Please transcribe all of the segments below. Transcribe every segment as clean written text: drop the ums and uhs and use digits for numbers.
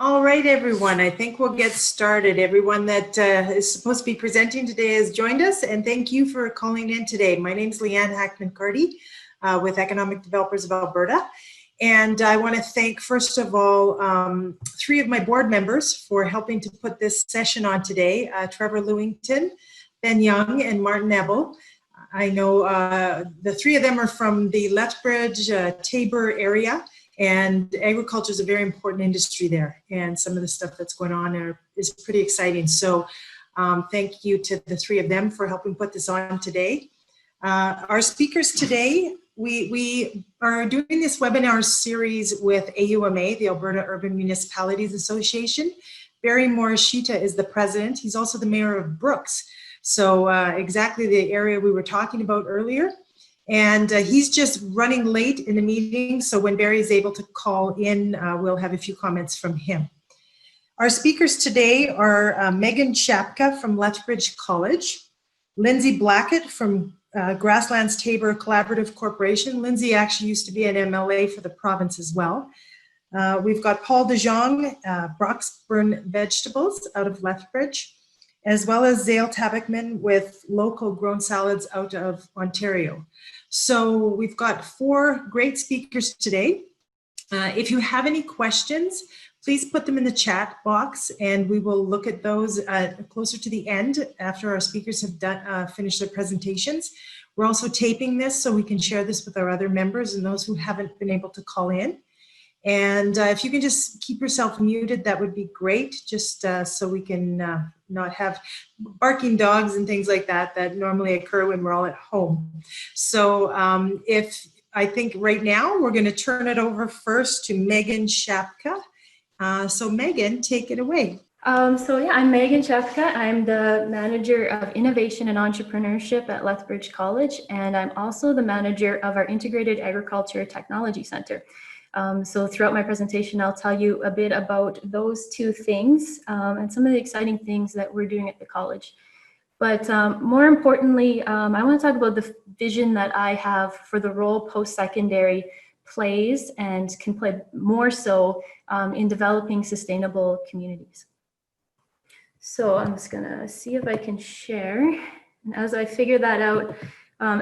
All right, everyone, I think we'll get started. Everyone that is supposed to be presenting today has joined us, and thank you for calling in today. My name is Leanne Hackman-Carty with Economic Developers of Alberta, and I want to thank, first of all, three of my board members for helping to put this session on today, Trevor Lewington, Ben Young, and Martin Ebel. I know the three of them are from the Lethbridge, Tabor area, and agriculture is a very important industry there, and some of the stuff that's going on is pretty exciting. So thank you to the three of them for helping put this on today. Our speakers today, we are doing this webinar series with AUMA, the Alberta Urban Municipalities Association. Barry Morishita is the president. He's also the mayor of Brooks. So exactly the area we were talking about earlier. And he's just running late in the meeting, so when Barry is able to call in, we'll have a few comments from him. Our speakers today are Megan Shapka from Lethbridge College, Lindsay Blackett from Grasslands Tabor Collaborative Corporation. Lindsay actually used to be an MLA for the province as well. We've got Paul DeJong, Broxburn Vegetables out of Lethbridge, as well as Zale Tabakman with Local Grown Salads out of Ontario. So we've got four great speakers today. If you have any questions, please put them in the chat box and we will look at those closer to the end after our speakers have finished their presentations. We're also taping this so we can share this with our other members and those who haven't been able to call in. And if you can just keep yourself muted, that would be great, just so we can not have barking dogs and things like that that normally occur when we're all at home. So I think right now we're going to turn it over first to Megan Shapka. So Megan, take it away. I'm Megan Shapka. I'm the manager of innovation and entrepreneurship at Lethbridge College, and I'm also the manager of our Integrated Agriculture Technology Center. So throughout my presentation, I'll tell you a bit about those two things and some of the exciting things that we're doing at the college. But more importantly, I want to talk about the vision that I have for the role post-secondary plays and can play more so in developing sustainable communities. So I'm just going to see if I can share. And as I figure that out,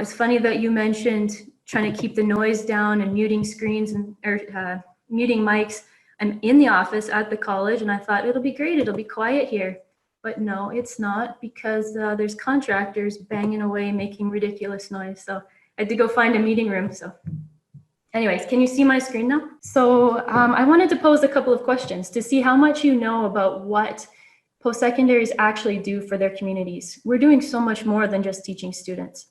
it's funny that you mentioned trying to keep the noise down and muting screens and muting mics. I'm in the office at the college and I thought it'll be great, it'll be quiet here. But no, it's not, because there's contractors banging away, making ridiculous noise. So I had to go find a meeting room. So anyways, can you see my screen now? So I wanted to pose a couple of questions to see how much you know about what post-secondaries actually do for their communities. We're doing so much more than just teaching students.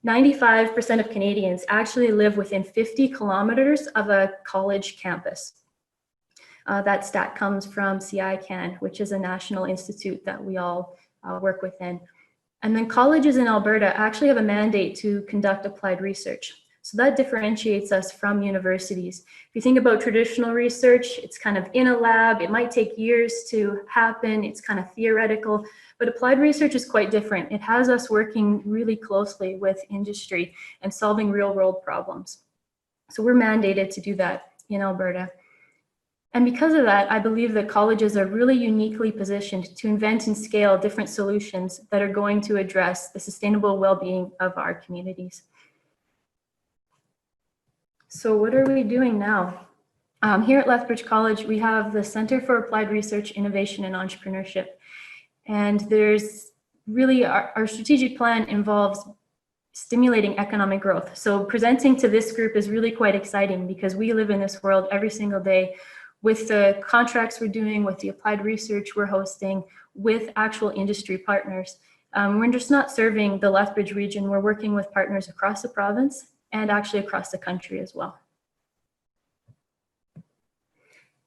95% of Canadians actually live within 50 kilometers of a college campus. That stat comes from CICAN, which is a national institute that we all work within. And then colleges in Alberta actually have a mandate to conduct applied research. So that differentiates us from universities. If you think about traditional research, it's kind of in a lab, it might take years to happen, it's kind of theoretical, but applied research is quite different. It has us working really closely with industry and solving real world problems. So we're mandated to do that in Alberta. And because of that, I believe that colleges are really uniquely positioned to invent and scale different solutions that are going to address the sustainable well-being of our communities. So what are we doing now? Here at Lethbridge College, we have the Center for Applied Research, Innovation, and Entrepreneurship. And there's really, our strategic plan involves stimulating economic growth. So presenting to this group is really quite exciting because we live in this world every single day with the contracts we're doing, with the applied research we're hosting, with actual industry partners. We're just not serving the Lethbridge region, we're working with partners across the province and actually across the country as well.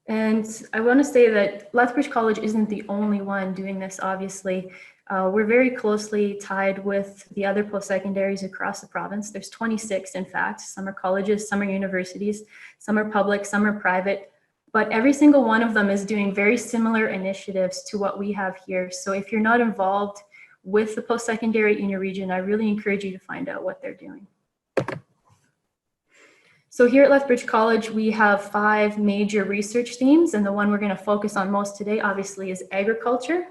And I want to say that Lethbridge College isn't the only one doing this, obviously. We're very closely tied with the other post-secondaries across the province. There's 26, in fact. Some are colleges, some are universities, some are public, some are private. But every single one of them is doing very similar initiatives to what we have here. So if you're not involved with the post-secondary in your region, I really encourage you to find out what they're doing. So here at Lethbridge College, we have 5 major research themes, and the one we're going to focus on most today, obviously, is agriculture,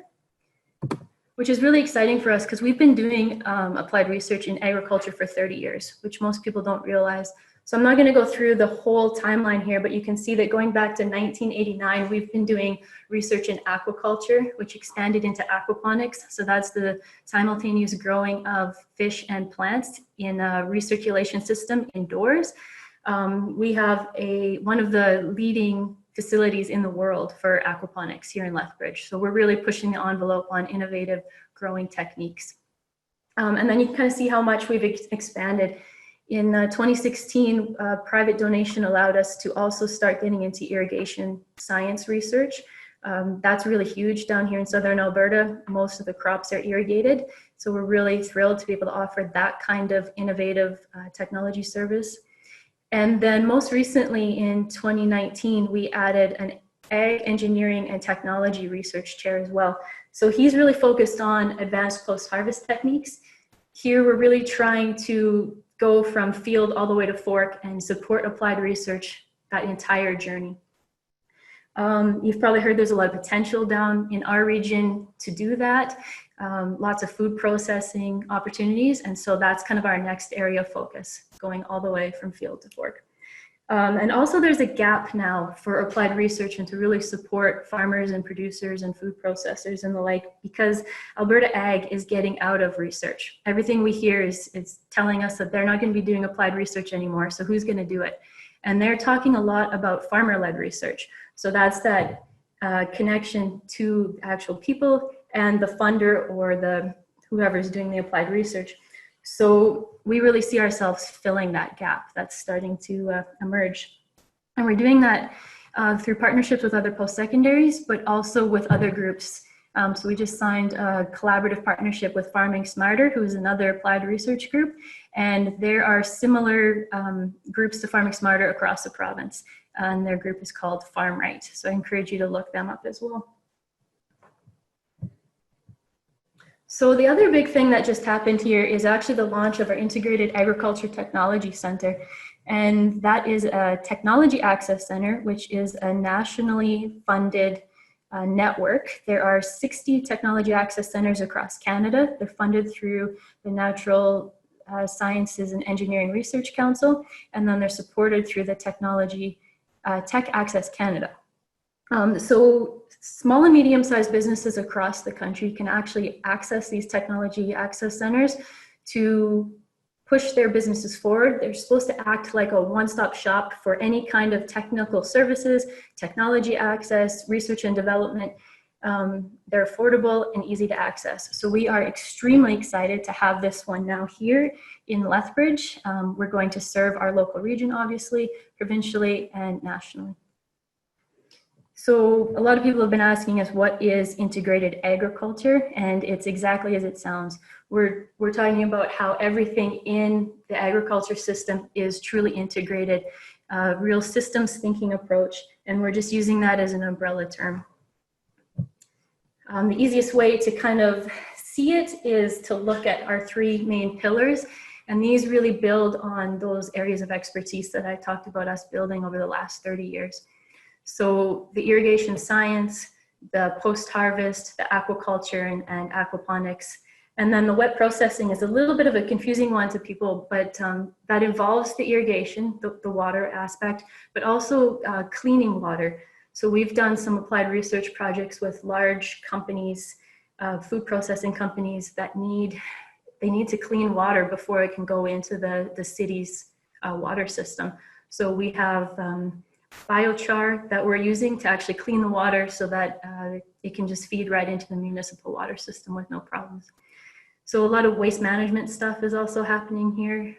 which is really exciting for us because we've been doing applied research in agriculture for 30 years, which most people don't realize. So I'm not going to go through the whole timeline here, but you can see that going back to 1989, we've been doing research in aquaculture, which expanded into aquaponics. So that's the simultaneous growing of fish and plants in a recirculation system indoors. We have one of the leading facilities in the world for aquaponics here in Lethbridge. So we're really pushing the envelope on innovative growing techniques. And then you can kind of see how much we've expanded. In 2016, private donation allowed us to also start getting into irrigation science research. That's really huge down here in southern Alberta. Most of the crops are irrigated. So we're really thrilled to be able to offer that kind of innovative technology service. And then most recently in 2019, we added an ag engineering and technology research chair as well. So he's really focused on advanced post-harvest techniques. Here we're really trying to go from field all the way to fork and support applied research that entire journey. You've probably heard there's a lot of potential down in our region to do that. Lots of food processing opportunities, and so that's kind of our next area of focus, going all the way from field to fork. And also there's a gap now for applied research and to really support farmers and producers and food processors and the like, because Alberta Ag is getting out of research. Everything we hear is telling us that they're not going to be doing applied research anymore, so who's going to do it? And they're talking a lot about farmer-led research. So that's that connection to actual people and the funder or the whoever's doing the applied research. So we really see ourselves filling that gap that's starting to emerge. And we're doing that through partnerships with other post-secondaries, but also with other groups. So we just signed a collaborative partnership with Farming Smarter, who is another applied research group. And there are similar groups to Farming Smarter across the province. And their group is called Farm Right. So I encourage you to look them up as well. So the other big thing that just happened here is actually the launch of our Integrated Agriculture Technology Center. And that is a technology access center, which is a nationally funded network. There are 60 technology access centers across Canada. They're funded through the Natural Sciences and Engineering Research Council, and then they're supported through the Tech Access Canada. So small and medium-sized businesses across the country can actually access these technology access centers to push their businesses forward. They're supposed to act like a one-stop shop for any kind of technical services, technology access, research and development. They're affordable and easy to access. So we are extremely excited to have this one now here in Lethbridge. We're going to serve our local region, obviously, provincially and nationally. So a lot of people have been asking us, what is integrated agriculture? And it's exactly as it sounds. We're talking about how everything in the agriculture system is truly integrated, real systems thinking approach, and we're just using that as an umbrella term. The easiest way to kind of see it is to look at our 3 main pillars, and these really build on those areas of expertise that I talked about us building over the last 30 years. So the irrigation science, the post-harvest, the aquaculture and aquaponics, and then the wet processing is a little bit of a confusing one to people, but that involves the irrigation, the water aspect, but also cleaning water. So we've done some applied research projects with large companies, food processing companies that need to clean water before it can go into the city's water system. So we have biochar that we're using to actually clean the water so that it can just feed right into the municipal water system with no problems. So a lot of waste management stuff is also happening here.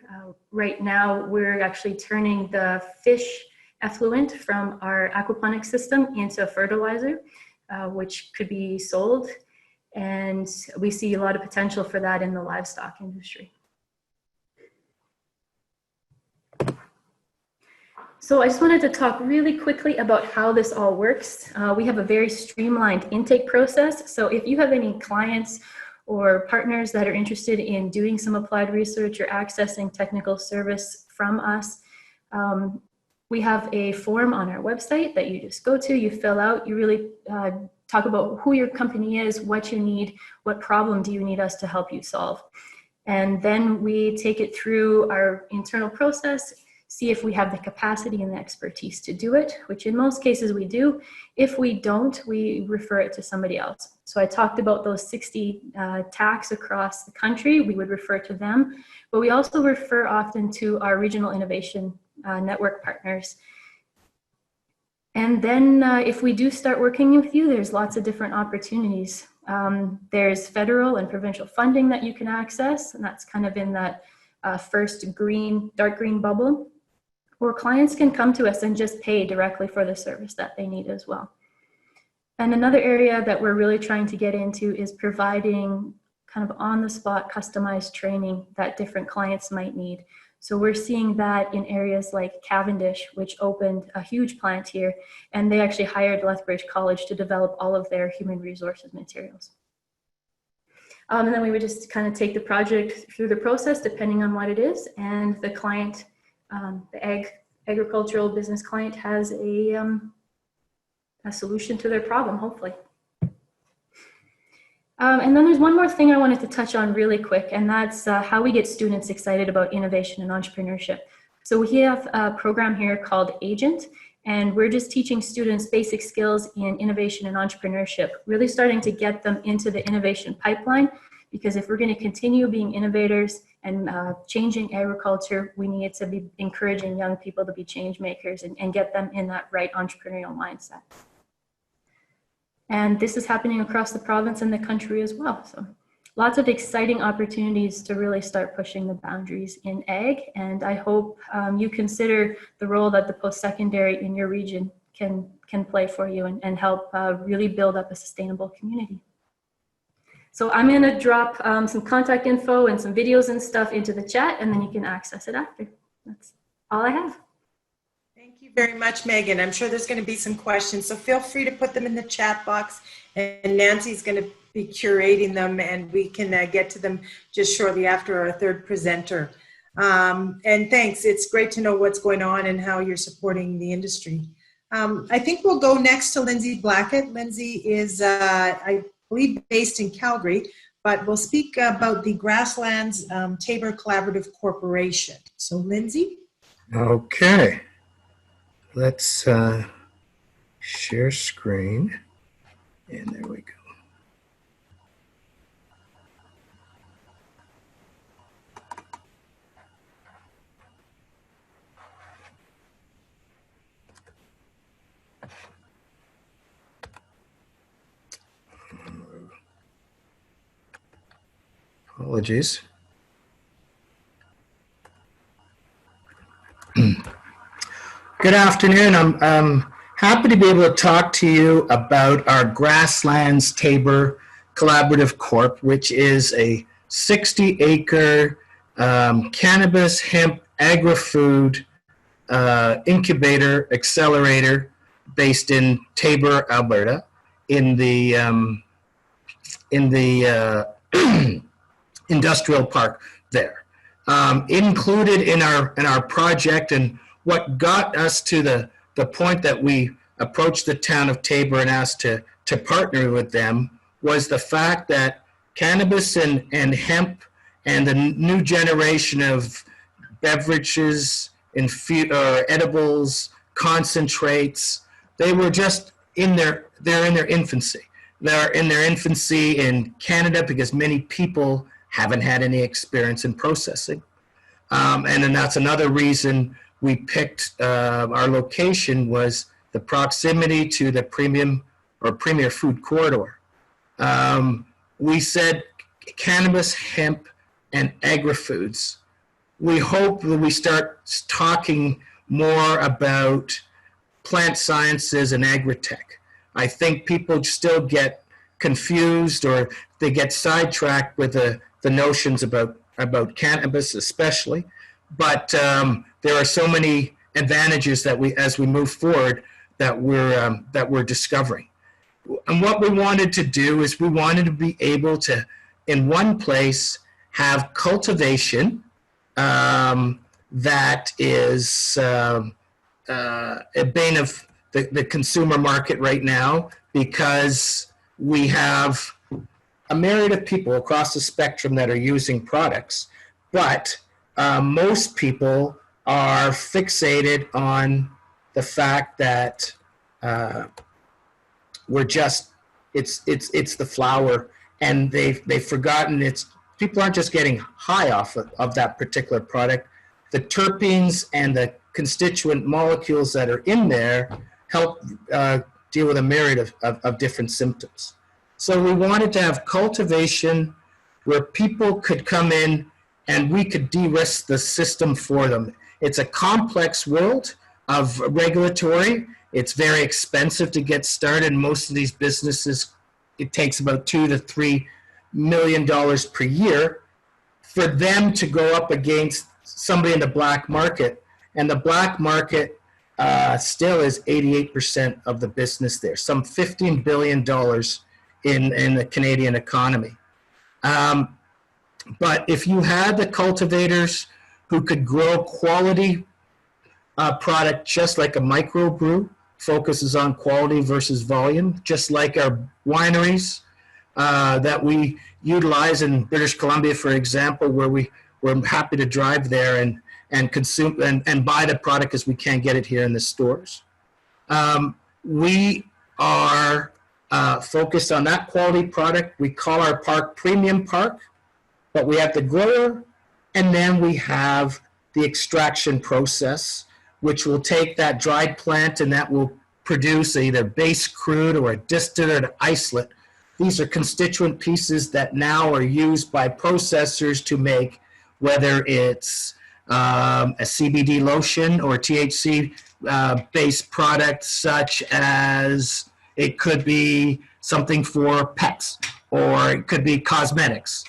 Right now, we're actually turning the fish effluent from our aquaponics system into fertilizer, which could be sold. And we see a lot of potential for that in the livestock industry. So I just wanted to talk really quickly about how this all works. We have a very streamlined intake process. So if you have any clients or partners that are interested in doing some applied research or accessing technical service from us, We have a form on our website that you just go to, you fill out, you really talk about who your company is, what you need, what problem do you need us to help you solve. And then we take it through our internal process, see if we have the capacity and the expertise to do it, which in most cases we do. If we don't, we refer it to somebody else. So I talked about those 60 TACs across the country. We would refer to them, but we also refer often to our regional innovation network partners. And then if we do start working with you, there's lots of different opportunities. There's federal and provincial funding that you can access, and that's kind of in that first green, dark green bubble. Or clients can come to us and just pay directly for the service that they need as well. And another area that we're really trying to get into is providing kind of on-the-spot customized training that different clients might need. So we're seeing that in areas like Cavendish, which opened a huge plant here, and they actually hired Lethbridge College to develop all of their human resources materials. And then we would just kind of take the project through the process, depending on what it is, and the client, the agricultural business client, has a solution to their problem, hopefully. And then there's one more thing I wanted to touch on really quick, and that's how we get students excited about innovation and entrepreneurship. So we have a program here called Agent, and we're just teaching students basic skills in innovation and entrepreneurship, really starting to get them into the innovation pipeline, because if we're going to continue being innovators and changing agriculture, we need to be encouraging young people to be change makers and get them in that right entrepreneurial mindset. And this is happening across the province and the country as well. So lots of exciting opportunities to really start pushing the boundaries in ag. And I hope you consider the role that the post-secondary in your region can play for you and help really build up a sustainable community. So I'm going to drop some contact info and some videos and stuff into the chat, and then you can access it after. That's all I have. Thank you very much, Megan. I'm sure there's going to be some questions, so feel free to put them in the chat box, and Nancy's going to be curating them, and we can get to them just shortly after our third presenter. And thanks. It's great to know what's going on and how you're supporting the industry. I think we'll go next to Lindsay Blackett. Lindsay is, I believe, based in Calgary, but we'll speak about the Grasslands Tabor Collaborative Corporation. So, Lindsay? Okay. Let's share screen, and there we go. Apologies. Good afternoon. I'm happy to be able to talk to you about our Grasslands Tabor Collaborative Corp, which is a 60-acre cannabis, hemp, agri-food incubator accelerator based in Tabor, Alberta, in the industrial park there. Included in our project, and what got us to the point that we approached the town of Tabor and asked to partner with them, was the fact that cannabis and hemp and the new generation of beverages, edibles, concentrates, they were just they're in their infancy. They're in their infancy in Canada because many people haven't had any experience in processing. And then that's another reason we picked our location, was the proximity to the premier food corridor. We said cannabis, hemp, and agri-foods. We hope that we start talking more about plant sciences and agri-tech. I think people still get confused, or they get sidetracked with the notions about cannabis especially. But there are so many advantages that as we move forward, that we're discovering. And what we wanted to do is we wanted to be able to, in one place, have cultivation that is a bane of the consumer market right now, because we have a myriad of people across the spectrum that are using products, but most people are fixated on the fact that it's the flower, and they've forgotten people aren't just getting high off of that particular product. The terpenes and the constituent molecules that are in there help deal with a myriad of different symptoms. So we wanted to have cultivation where people could come in and we could de-risk the system for them. It's a complex world of regulatory. It's very expensive to get started. Most of these businesses, it takes about $2 to $3 million per year for them to go up against somebody in the black market. And the black market still is 88% of the business there, some $15 billion in the Canadian economy. But if you had the cultivators who could grow quality product, just like a microbrew focuses on quality versus volume, just like our wineries that we utilize in British Columbia, for example, where we're happy to drive there and consume and buy the product because we can't get it here in the stores. We are focused on that quality product. We call our park Premium Park, but we have the grower, and then we have the extraction process, which will take that dried plant and that will produce either base crude or a distillate or isolate. These are constituent pieces that now are used by processors to make, whether it's a CBD lotion or THC based product, such as it could be something for pets, or it could be cosmetics.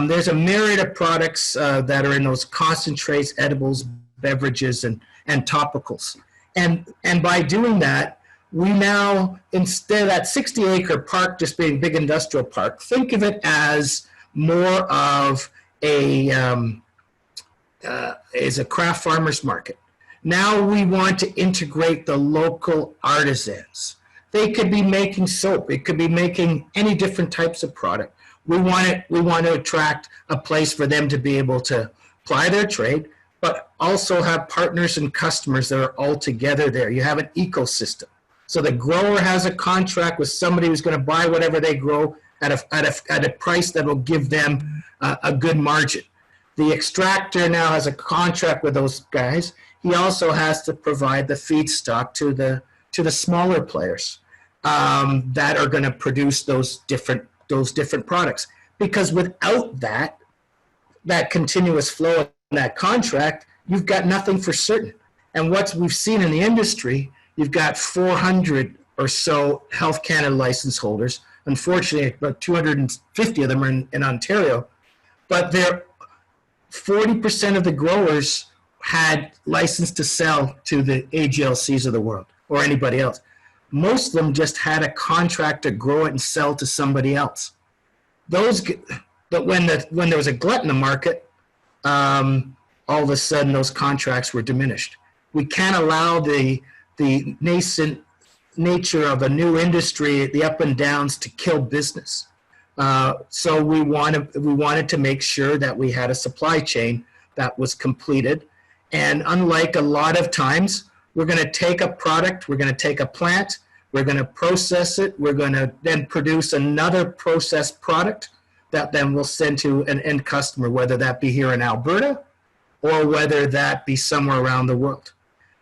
There's a myriad of products that are in those concentrates, edibles, beverages, and topicals. And by doing that, we now, instead of that 60-acre park just being a big industrial park, think of it as more of a craft farmer's market. Now we want to integrate the local artisans. They could be making soap. It could be making any different types of product. We want to attract a place for them to be able to ply their trade, but also have partners and customers that are all together there. You have an ecosystem. So the grower has a contract with somebody who's going to buy whatever they grow at a price that will give them a good margin. The extractor now has a contract with those guys. He also has to provide the feedstock to the smaller players that are going to produce those different products. Because without that continuous flow of that contract, you've got nothing for certain. And what we've seen in the industry, you've got 400 or so Health Canada license holders. Unfortunately, about 250 of them are in Ontario. But 40% of the growers had license to sell to the AGLCs of the world or anybody else. Most of them just had a contract to grow it and sell to somebody else. But when there was a glut in the market, all of a sudden those contracts were diminished. We can't allow the nascent nature of a new industry, the up and downs, to kill business. So we wanted to make sure that we had a supply chain that was completed. And unlike a lot of times, we're going to take a product, we're going to take a plant, we're going to process it, we're going to then produce another processed product that then we'll send to an end customer, whether that be here in Alberta or whether that be somewhere around the world.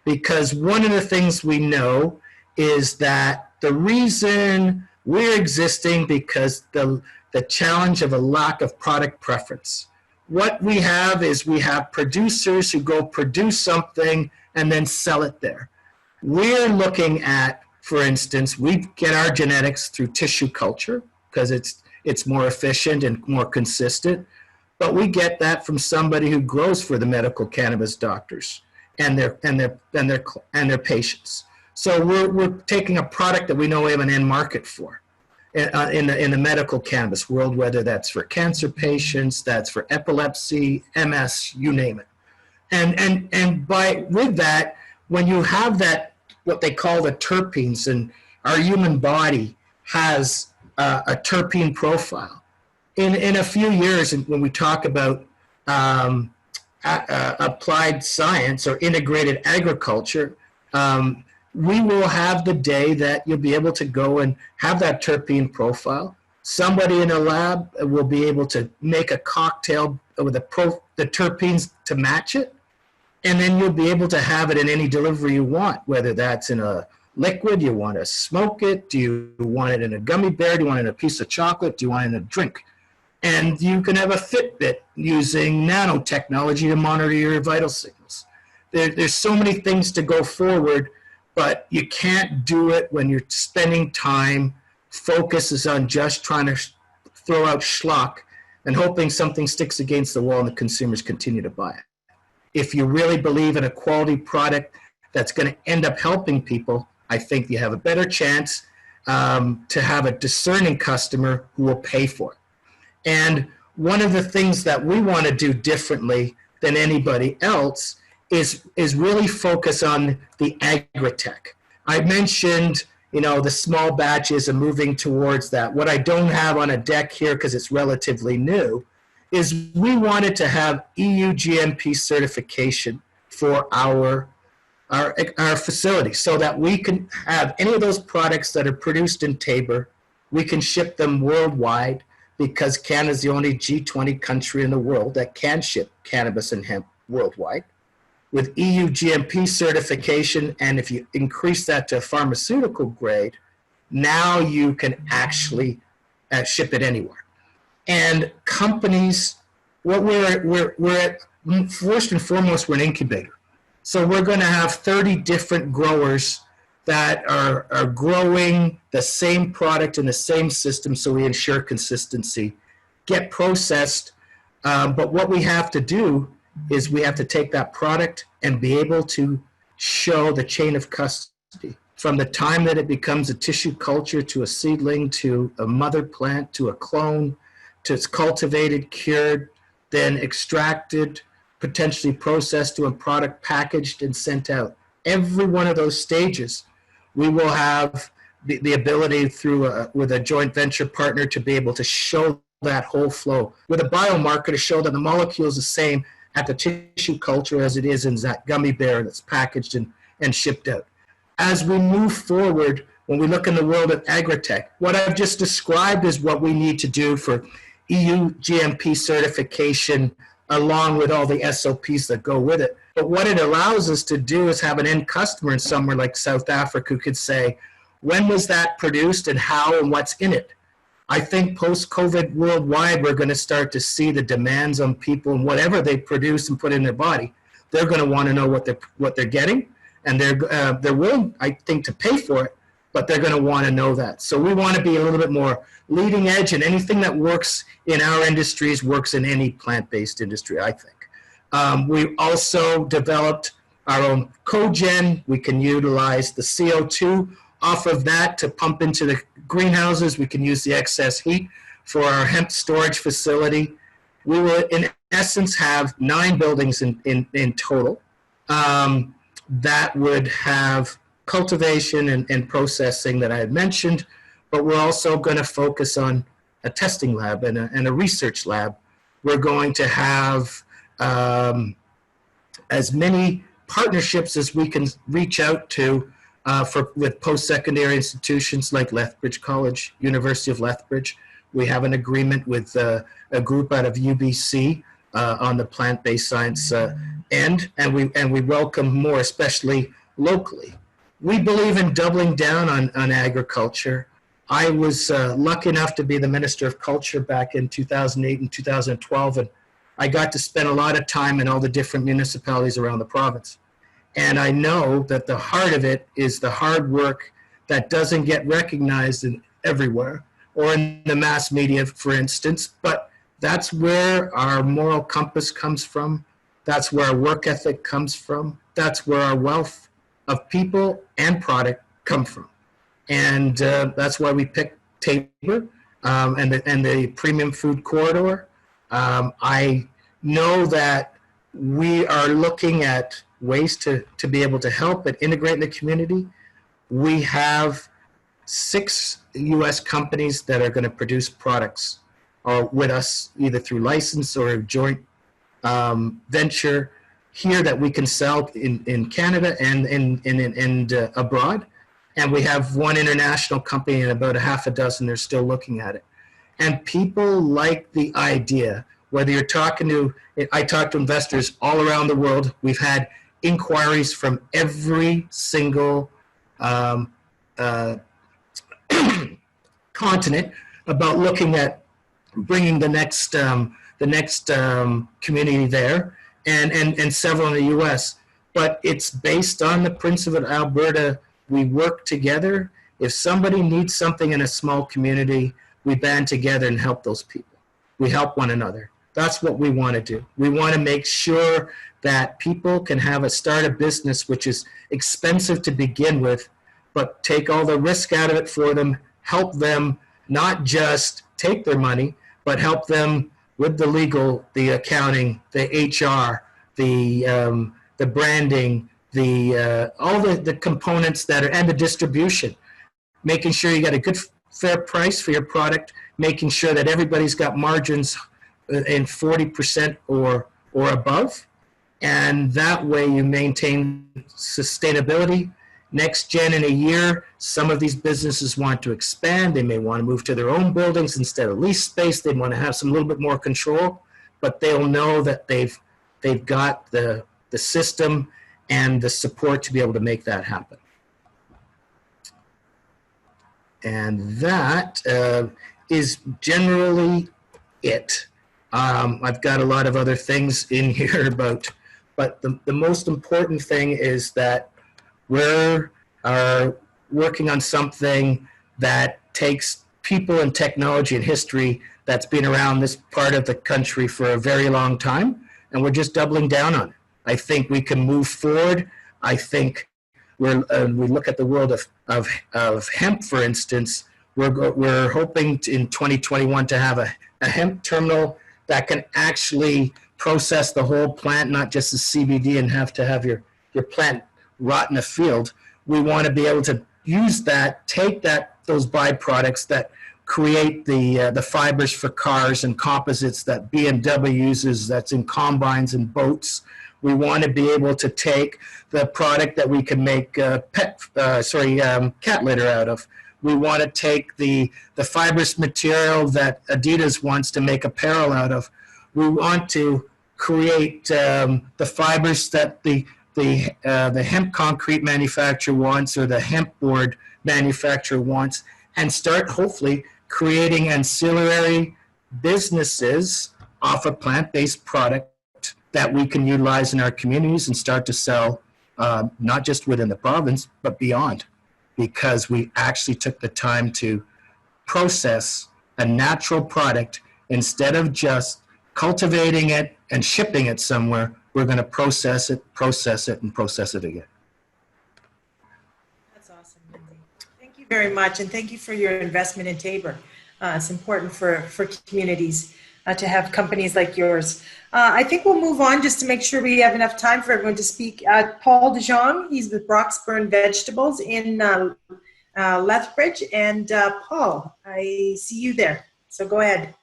Because one of the things we know is that the reason we're existing because the challenge of a lack of product preference. What we have is we have producers who go produce something and then sell it there. We're looking at, for instance, we get our genetics through tissue culture because it's more efficient and more consistent, but we get that from somebody who grows for the medical cannabis doctors and their patients. So we're taking a product that we know we have an end market for in the medical cannabis world, whether that's for cancer patients, that's for epilepsy, MS, you name it. And with that, when you have that, what they call the terpenes, and our human body has a terpene profile. In a few years, when we talk about applied science or integrated agriculture, we will have the day that you'll be able to go and have that terpene profile. Somebody in a lab will be able to make a cocktail with the terpenes to match it, and then you'll be able to have it in any delivery you want, whether that's in a liquid, you want to smoke it, do you want it in a gummy bear, do you want it in a piece of chocolate, do you want it in a drink? And you can have a Fitbit using nanotechnology to monitor your vital signals. There's so many things to go forward, but you can't do it when you're spending time, focus is on just trying to throw out schlock and hoping something sticks against the wall and the consumers continue to buy it. If you really believe in a quality product that's going to end up helping people, I think you have a better chance to have a discerning customer who will pay for it. And one of the things that we want to do differently than anybody else is really focus on the agri-tech. I mentioned, the small batches and moving towards that. What I don't have on a deck here, because it's relatively new, is we wanted to have EU GMP certification for our facility so that we can have any of those products that are produced in Tabor, we can ship them worldwide, because Canada is the only G20 country in the world that can ship cannabis and hemp worldwide. With EU GMP certification, and if you increase that to pharmaceutical grade, now you can actually ship it anywhere. And companies, what we're at, first and foremost, we're an incubator. So we're going to have 30 different growers that are growing the same product in the same system, so we ensure consistency, get processed. But what we have to do is we have to take that product and be able to show the chain of custody from the time that it becomes a tissue culture to a seedling to a mother plant to a clone to it's cultivated, cured, then extracted, potentially processed to a product packaged and sent out. Every one of those stages, we will have the ability through with a joint venture partner to be able to show that whole flow. With a biomarker to show that the molecule is the same at the tissue culture as it is in that gummy bear that's packaged and shipped out. As we move forward, when we look in the world of agri-tech, what I've just described is what we need to do for EU GMP certification along with all the SOPs that go with it. But what it allows us to do is have an end customer in somewhere like South Africa who could say, when was that produced and how and what's in it? I think post-COVID worldwide, we're going to start to see the demands on people and whatever they produce and put in their body. They're going to want to know what they're getting, and they're willing, I think, to pay for it, but they're going to want to know that. So we want to be a little bit more leading edge, and anything that works in our industries works in any plant-based industry, I think. We also developed our own cogen. We can utilize the CO2 off of that to pump into the greenhouses. We can use the excess heat for our hemp storage facility. We will, in essence, have 9 buildings in total that would have cultivation and processing that I had mentioned, but we're also going to focus on a testing lab and a research lab. We're going to have as many partnerships as we can reach out to with post-secondary institutions like Lethbridge College, University of Lethbridge. We have an agreement with a group out of UBC on the plant-based science end, and we welcome more, especially locally. We believe in doubling down on agriculture. I was lucky enough to be the Minister of Culture back in 2008 and 2012, and I got to spend a lot of time in all the different municipalities around the province. And I know that the heart of it is the hard work that doesn't get recognized everywhere or in the mass media, for instance, but that's where our moral compass comes from. That's where our work ethic comes from. That's where our wealth of people and product come from. And that's why we picked Tabor and the premium food corridor. I know that we are looking at ways to be able to help and integrate in the community. We have 6 U.S. companies that are going to produce products with us, either through license or joint venture here that we can sell in Canada and abroad. And we have 1 international company and about a half a dozen they're still looking at it. And people like the idea, whether you're I talk to investors all around the world. We've had inquiries from every single continent about looking at bringing the next community there, and several in the U.S. But it's based on the principle of Alberta. We work together. If somebody needs something in a small community, we band together and help those people. We help one another. That's what we want to do. We want to make sure that people can start a business, which is expensive to begin with, but take all the risk out of it for them, help them not just take their money, but help them with the legal, the accounting, the HR, the branding, all the components and the distribution, making sure you got a good, fair price for your product, making sure that everybody's got margins in 40% or above, and that way you maintain sustainability. Next gen in a year, some of these businesses want to expand. They may want to move to their own buildings instead of lease space. They want to have some little bit more control, but they'll know that they've got the system and the support to be able to make that happen. And that is generally it. I've got a lot of other things in here but the most important thing is that we're working on something that takes people and technology and history that's been around this part of the country for a very long time, and we're just doubling down on it. I think we can move forward. I think we look at the world of hemp, for instance. We're hoping in 2021 to have a hemp terminal that can actually process the whole plant, not just the CBD, and have to have your plant rot in a field. We want to be able to use that, take those byproducts that create the fibers for cars and composites that BMW uses, that's in combines and boats. We want to be able to take the product that we can make cat litter out of. We want to take the fibrous material that Adidas wants to make apparel out of. We want to create the fibers that the hemp concrete manufacturer wants, or the hemp board manufacturer wants, and start hopefully creating ancillary businesses off a plant-based product that we can utilize in our communities and start to sell, not just within the province, but beyond, because we actually took the time to process a natural product. Instead of just cultivating it and shipping it somewhere, we're going to process it, and process it again. That's awesome, Lindsay. Thank you very much, and thank you for your investment in Tabor. It's important for communities to have companies like yours. I think we'll move on just to make sure we have enough time for everyone to speak. Paul DeJong, he's with Broxburn Vegetables in Lethbridge. And Paul, I see you there, so go ahead.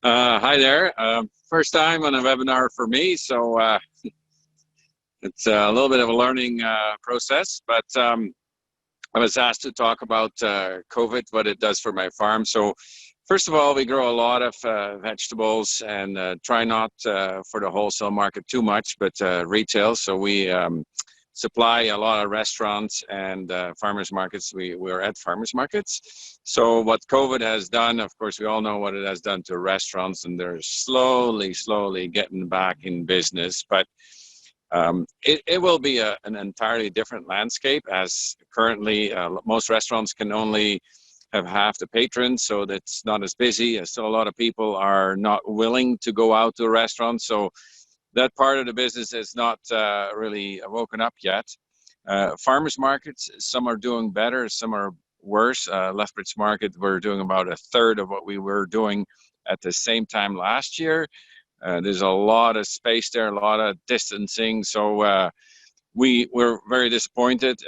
Hi there. First time on a webinar for me, so it's a little bit of a learning process, but I was asked to talk about COVID, what it does for my farm. So first of all, we grow a lot of vegetables and try not for the wholesale market too much, but retail. So we supply a lot of restaurants and farmers markets. We're at farmers markets. So what COVID has done, of course, we all know what it has done to restaurants, and they're slowly getting back in business. But it will be an entirely different landscape, as currently most restaurants can only have half the patrons, so that's not as busy. Still, a lot of people are not willing to go out to a restaurant, so that part of the business is not really woken up yet. Farmers markets, some are doing better, some are worse. Lethbridge Market, we're doing about a third of what we were doing at the same time last year. There's a lot of space there, a lot of distancing. So we were very disappointed.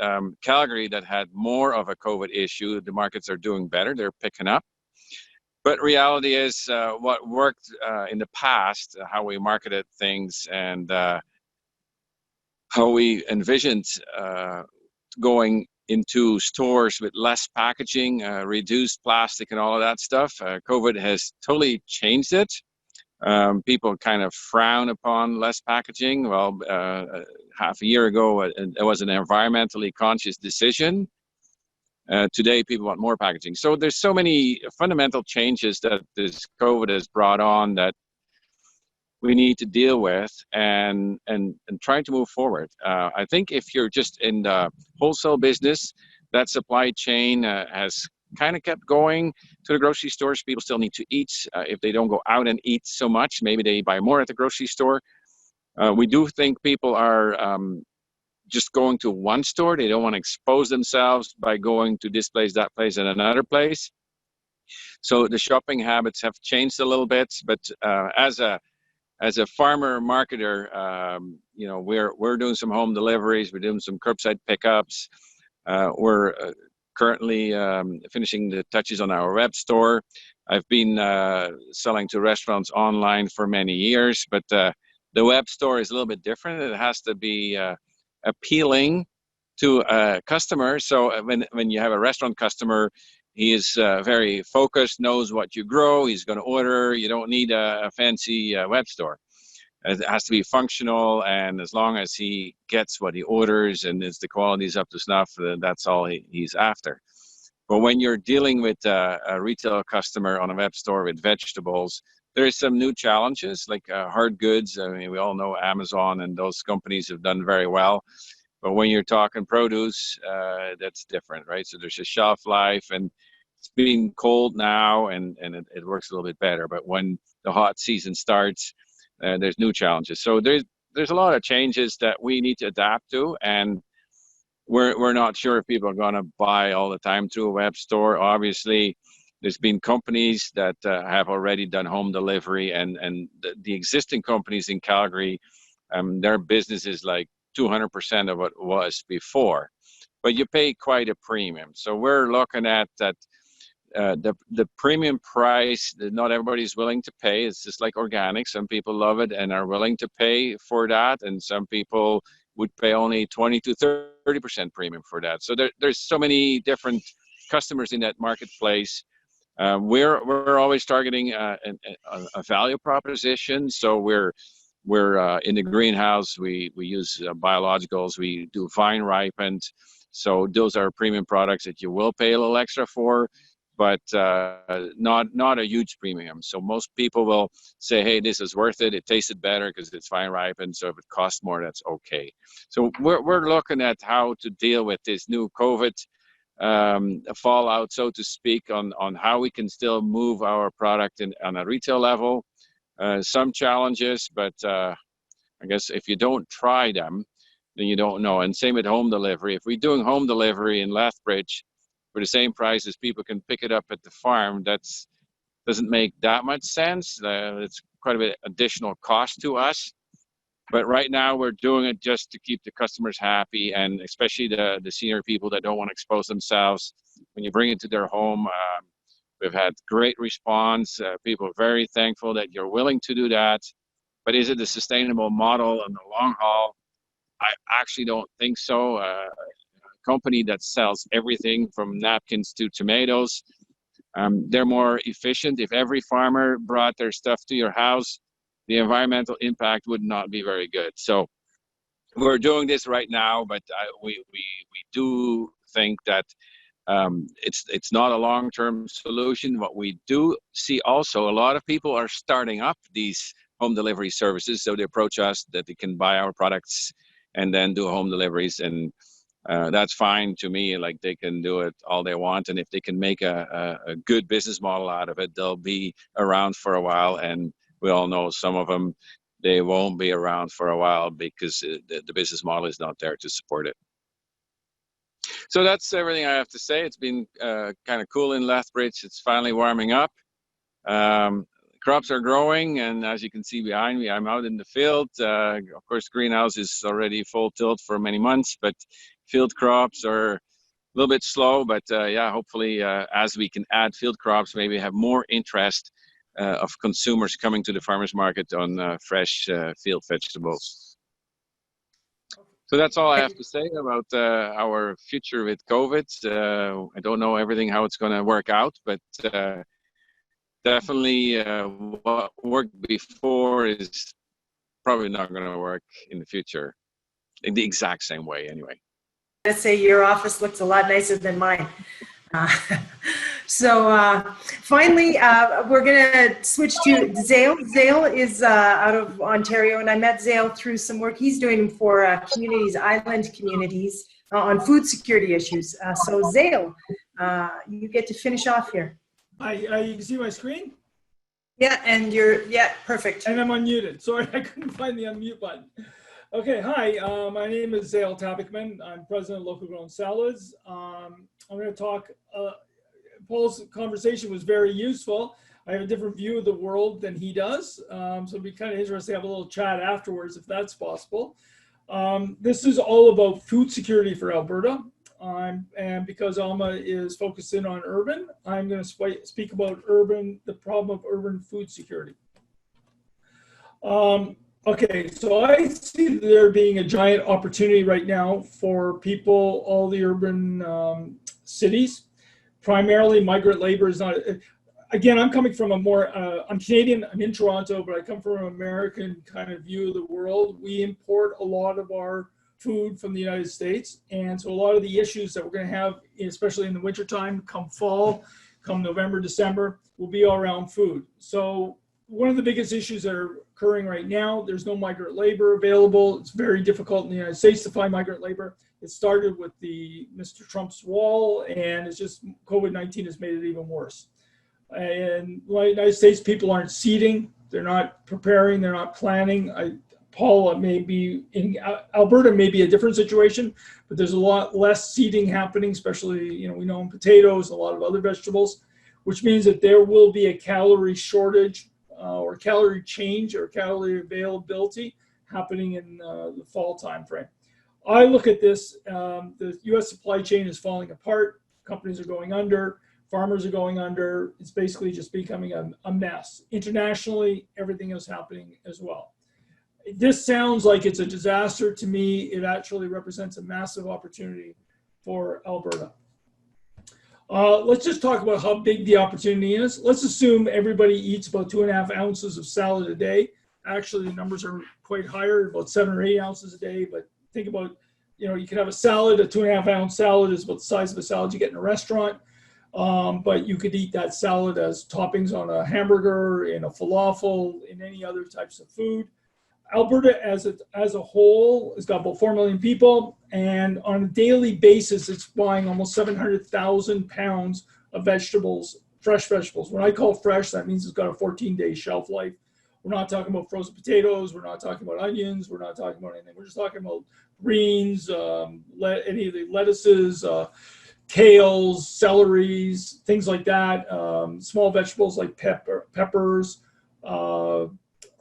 Calgary, that had more of a COVID issue, the markets are doing better. They're picking up. But reality is what worked in the past, how we marketed things and how we envisioned going into stores with less packaging, reduced plastic and all of that stuff. COVID has totally changed it. People kind of frown upon less packaging. Well, half a year ago, it was an environmentally conscious decision. Today, people want more packaging. So there's so many fundamental changes that this COVID has brought on that we need to deal with and try to move forward. I think if you're just in the wholesale business, that supply chain has kind of kept going to the grocery stores. People still need to eat. If they don't go out and eat so much, maybe they buy more at the grocery store. We do think people are just going to one store. They don't want to expose themselves by going to this place, that place, and another place. So the shopping habits have changed a little bit. But as a farmer marketer, you know, we're doing some home deliveries. We're doing some curbside pickups. We're currently finishing the touches on our web store. I've been selling to restaurants online for many years, but the web store is a little bit different. It has to be appealing to a customer. So when you have a restaurant customer, he is very focused, knows what you grow, he's going to order. You don't need a fancy web store. It has to be functional, and as long as he gets what he orders and the quality is up to snuff, that's all he's after. But when you're dealing with a retail customer on a web store with vegetables, there is some new challenges like hard goods. I mean, we all know Amazon and those companies have done very well. But when you're talking produce, that's different, right? So there's a shelf life, and it's being cold now, and it works a little bit better. But when the hot season starts, there's new challenges. So there's a lot of changes that we need to adapt to, and we're not sure if people are going to buy all the time through a web store. Obviously, there's been companies that have already done home delivery, and the existing companies in Calgary, their business is like 200% of what it was before, but you pay quite a premium. So we're looking at that. The premium price that not everybody's willing to pay. It's just like organic. Some people love it and are willing to pay for that, and some people would pay only 20 to 30% premium for that. So there's so many different customers in that marketplace. We're always targeting a value proposition. So we're in the greenhouse. We use biologicals. We do vine ripened. So those are premium products that you will pay a little extra for, but not a huge premium. So most people will say, hey, this is worth it. It tasted better because it's vine ripened. So if it costs more, that's okay. So we're looking at how to deal with this new COVID fallout, so to speak, on how we can still move our product on a retail level. Some challenges, but I guess if you don't try them, then you don't know. And same with home delivery. If we're doing home delivery in Lethbridge for the same price as people can pick it up at the farm, doesn't make that much sense. It's quite a bit additional cost to us. But right now we're doing it just to keep the customers happy, and especially the senior people that don't want to expose themselves. When you bring it to their home, we've had great response. People are very thankful that you're willing to do that. But is it a sustainable model in the long haul? I actually don't think so. A company that sells everything from napkins to tomatoes, they're more efficient. If every farmer brought their stuff to your house, the environmental impact would not be very good. So we're doing this right now, but we do think that it's not a long-term solution. What we do see also, a lot of people are starting up these home delivery services. So they approach us that they can buy our products and then do home deliveries. And that's fine to me. Like, they can do it all they want. And if they can make a good business model out of it, they'll be around for a while. And we all know some of them, they won't be around for a while because the business model is not there to support it. So that's everything I have to say. It's been kind of cool in Lethbridge. It's finally warming up. crops are growing, and as you can see behind me, I'm out in the field. Of course, greenhouse is already full tilt for many months, but field crops are a little bit slow. But yeah, hopefully, as we can add field crops, maybe have more interest of consumers coming to the farmers market on fresh field vegetables. So that's all I have to say about our future with COVID. I don't know everything how it's going to work out, but definitely what worked before is probably not going to work in the future in the exact same way anyway. Let's say your office looks a lot nicer than mine. Finally, we're going to switch to Zale. Zale is out of Ontario, and I met Zale through some work he's doing for communities, island communities, on food security issues. So Zale, you get to finish off here. You can see my screen? Yeah, and perfect. And I'm unmuted. Sorry, I couldn't find the unmute button. Okay, hi, my name is Zale Tabakman. I'm president of Local Grown Salads. I'm going to talk, Paul's conversation was very useful. I have a different view of the world than he does. So it'd be kind of interesting to have a little chat afterwards if that's possible. This is all about food security for Alberta. And because Alma is focused in on urban, I'm going to speak about the problem of urban food security. Okay, so I see there being a giant opportunity right now for people, all the urban cities. Primarily migrant labor is not, again, I'm coming from I'm Canadian, I'm in Toronto, but I come from an American kind of view of the world. We import a lot of our food from the United States. And so a lot of the issues that we're going to have, especially in the wintertime, come fall, come November, December, will be all around food. So one of the biggest issues that are occurring right now, there's no migrant labor available. It's very difficult in the United States to find migrant labor. It started with Mr. Trump's wall, and it's just COVID-19 has made it even worse. And the United States, people aren't seeding. They're not preparing. They're not planning. Paul, in Alberta may be a different situation, but there's a lot less seeding happening, especially, we know in potatoes, a lot of other vegetables, which means that there will be a calorie shortage or calorie change or calorie availability happening in the fall timeframe. I look at this, the US supply chain is falling apart, companies are going under, farmers are going under, it's basically just becoming a mess. Internationally, everything is happening as well. This sounds like it's a disaster to me. It actually represents a massive opportunity for Alberta. Let's just talk about how big the opportunity is. Let's assume everybody eats about 2.5 ounces of salad a day. Actually, the numbers are quite higher, about 7 or 8 ounces a day. But think about, you can have a salad, a 2.5 ounce salad is about the size of a salad you get in a restaurant. But you could eat that salad as toppings on a hamburger, in a falafel, in any other types of food. Alberta as a whole has got about 4 million people, and on a daily basis, it's buying almost 700,000 pounds of vegetables, fresh vegetables. When I call fresh, that means it's got a 14-day shelf life. We're not talking about frozen potatoes. We're not talking about onions. We're not talking about anything. We're just talking about greens, any of the lettuces, kales, celeries, things like that, small vegetables like peppers,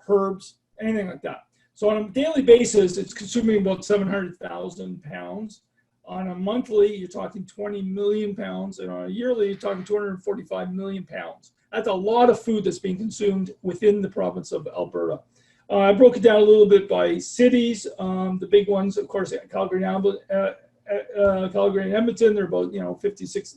herbs, anything like that. So on a daily basis, it's consuming about 700,000 pounds. On a monthly, you're talking 20 million pounds. And on a yearly, you're talking 245 million pounds. That's a lot of food that's being consumed within the province of Alberta. I broke it down a little bit by cities. The big ones, of course, Calgary and Edmonton, they're about,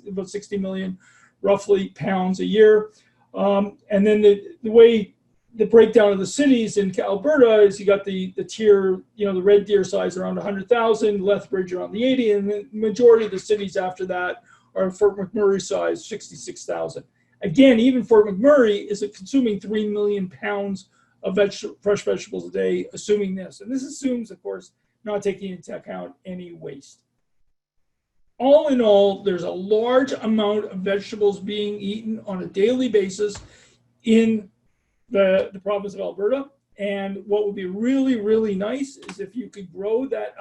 about 60 million, roughly, pounds a year. And then the way the breakdown of the cities in Alberta is you got the tier, the Red Deer size around 100,000, Lethbridge around the 80, and the majority of the cities after that are Fort McMurray size, 66,000. Again, even Fort McMurray is consuming 3 million pounds of fresh vegetables a day, assuming this. And this assumes, of course, not taking into account any waste. All in all, there's a large amount of vegetables being eaten on a daily basis in the province of Alberta. And what would be really, really nice is if you could grow that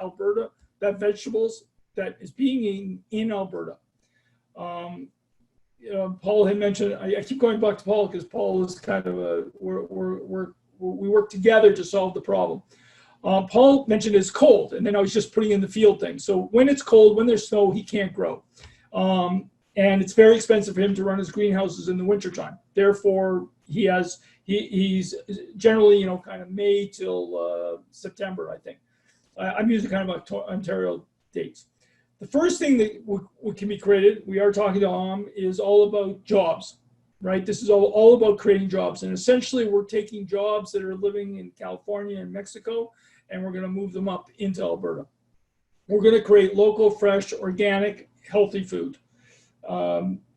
vegetables that is being eaten in Alberta. Paul had mentioned, I keep going back to Paul because Paul is kind of we work together to solve the problem. Paul mentioned it's cold, and then I was just putting in the field thing. So when it's cold, when there's snow, he can't grow. And it's very expensive for him to run his greenhouses in the wintertime. Therefore, he's generally, kind of May till September, I think. I'm using kind of Ontario dates. The first thing that can be created, we are talking to is all about jobs, right? This is all about creating jobs. And essentially, we're taking jobs that are living in California and Mexico, and we're going to move them up into Alberta. We're going to create local, fresh, organic, healthy food.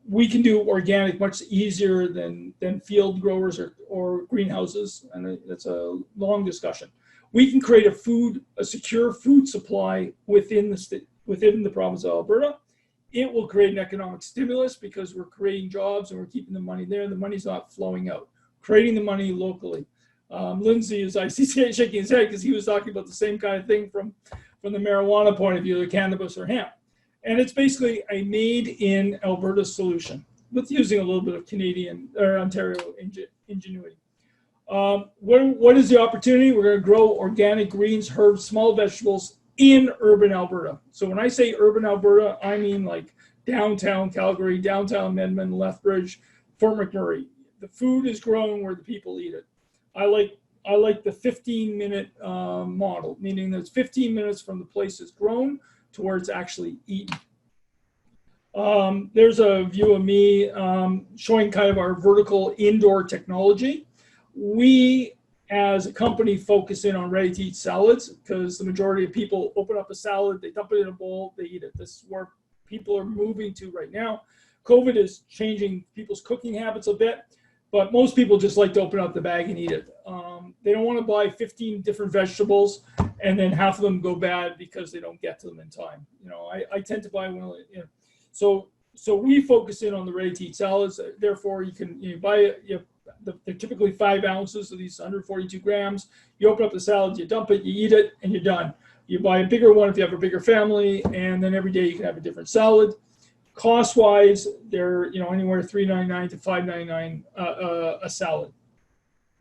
We can do organic much easier than field growers or greenhouses, and that's a long discussion. We can create a secure food supply within the province of Alberta. It will create an economic stimulus because we're creating jobs and we're keeping the money there. The money's not flowing out. Creating the money locally. Lindsay is, I see, shaking his head because he was talking about the same kind of thing from the marijuana point of view, the cannabis or hemp. And it's basically a made in Alberta solution with using a little bit of Canadian or Ontario ingenuity. What is the opportunity? We're going to grow organic greens, herbs, small vegetables in urban Alberta. So when I say urban Alberta, I mean like downtown Calgary, downtown Medmonton, Lethbridge, Fort McMurray. The food is grown where the people eat it. I like the 15-minute model, meaning that it's 15 minutes from the place it's grown to where it's actually eaten. There's a view of me showing kind of our vertical indoor technology. We, as a company, focus in on ready-to-eat salads because the majority of people open up a salad, they dump it in a bowl, they eat it. This is where people are moving to right now. COVID is changing people's cooking habits a bit, but most people just like to open up the bag and eat it. They don't want to buy 15 different vegetables and then half of them go bad because they don't get to them in time. I tend to buy one. So we focus in on the ready-to-eat salads. Therefore, you buy they're typically 5 ounces of these 142 grams. You open up the salad, you dump it, you eat it, and you're done. You buy a bigger one if you have a bigger family, and then every day you can have a different salad. Cost-wise, they're anywhere $3.99 to $5.99 a salad.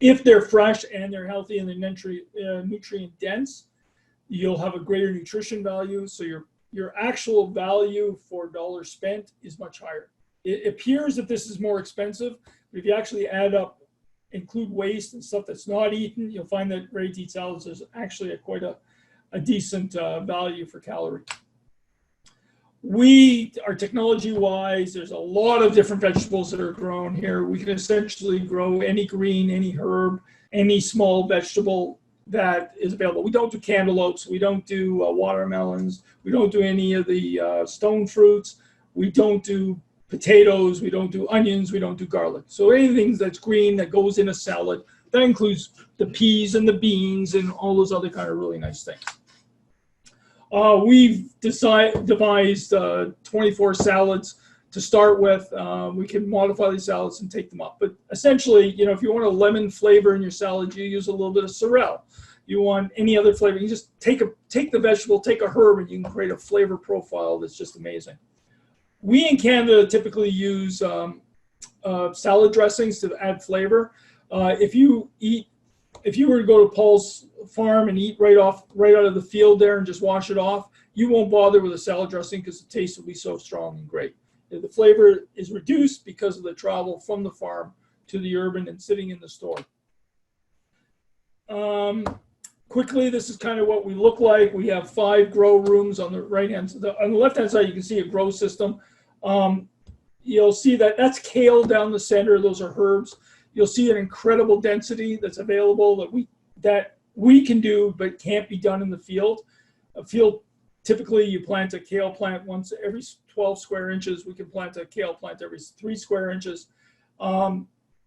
If they're fresh and they're healthy and they're nutrient dense, you'll have a greater nutrition value. So your actual value for dollar spent is much higher. It appears that this is more expensive, but if you actually include waste and stuff that's not eaten, you'll find that ready-to-eat salads is actually quite a decent value for calorie. We are technology-wise, there's a lot of different vegetables that are grown here. We can essentially grow any green, any herb, any small vegetable that is available. We don't do cantaloupes, we don't do watermelons, we don't do any of the stone fruits, we don't do potatoes, we don't do onions, we don't do garlic. So anything that's green that goes in a salad, that includes the peas and the beans and all those other kind of really nice things. We've devised 24 salads to start with. We can modify these salads and take them up. But essentially, if you want a lemon flavor in your salad, you use a little bit of sorrel. You want any other flavor, you just take the vegetable, take a herb, and you can create a flavor profile that's just amazing. We in Canada typically use salad dressings to add flavor. If you were to go to Paul's farm and eat right out of the field there and just wash it off, you won't bother with a salad dressing because the taste will be so strong and great. The flavor is reduced because of the travel from the farm to the urban and sitting in the store. Quickly, this is kind of what we look like. We have 5 grow rooms on the right-hand side. On the left-hand side, you can see a grow system. You'll see that's kale down the center. Those are herbs. You'll see an incredible density that's available that we can do, but can't be done in the field. A field, typically you plant a kale plant once every 12 square inches. We can plant a kale plant every 3 square inches.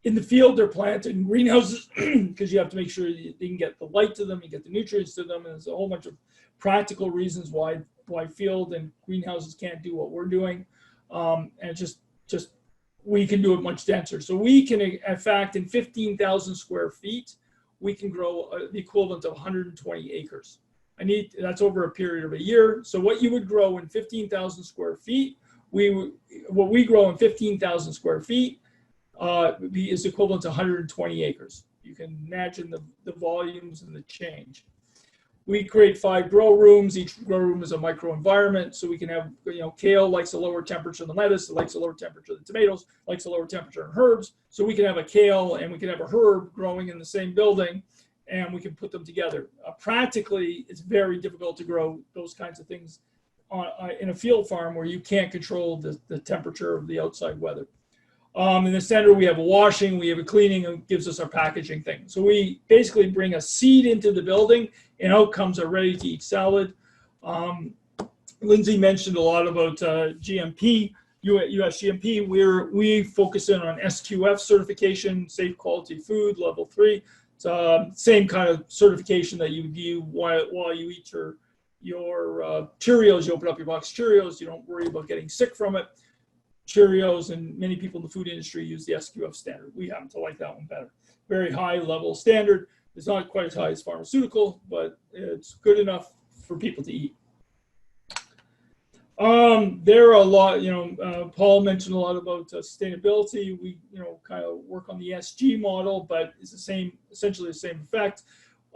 In the field, they're planted in greenhouses because you have to make sure you can get the light to them, you get the nutrients to them, and there's a whole bunch of practical reasons why field and greenhouses can't do what we're doing. And just we can do it much denser. So we can, in fact, in 15,000 square feet, we can grow the equivalent of 120 acres. That's over a period of a year. So what you would grow in 15,000 square feet, what we grow in 15,000 square feet is equivalent to 120 acres. You can imagine the volumes and the change. We create 5 grow rooms. Each grow room is a microenvironment, so we can have, kale likes a lower temperature than lettuce, it likes a lower temperature than tomatoes, likes a lower temperature than herbs. So we can have a kale and we can have a herb growing in the same building, and we can put them together. Practically, it's very difficult to grow those kinds of things in a field farm where you can't control the temperature of the outside weather. In the center, we have a washing, we have a cleaning, and gives us our packaging thing. So we basically bring a seed into the building, and out comes a ready-to-eat salad. Lindsay mentioned a lot about GMP, US GMP. We focus in on SQF certification, safe quality food, level 3. It's same kind of certification that you do while you eat your Cheerios. You open up your box of Cheerios, you don't worry about getting sick from it. Cheerios, and many people in the food industry use the SQF standard. We happen to like that one better. Very high level standard. It's not quite as high as pharmaceutical, but it's good enough for people to eat. There are a lot, Paul mentioned a lot about sustainability. We, kind of work on the SG model, but it's essentially the same effect.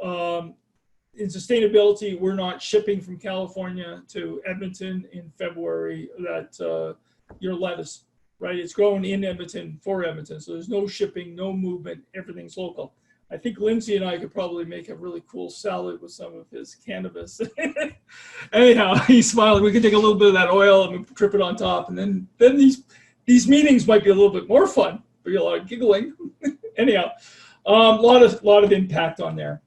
In sustainability, we're not shipping from California to Edmonton in February your lettuce, right? It's grown in Edmonton for Edmonton. So there's no shipping, no movement, everything's local. I think Lindsay and I could probably make a really cool salad with some of his cannabis. Anyhow, he's smiling. We can take a little bit of that oil and trip it on top. And then these meetings might be a little bit more fun. There'll be a lot of giggling. Anyhow, a lot of impact on there.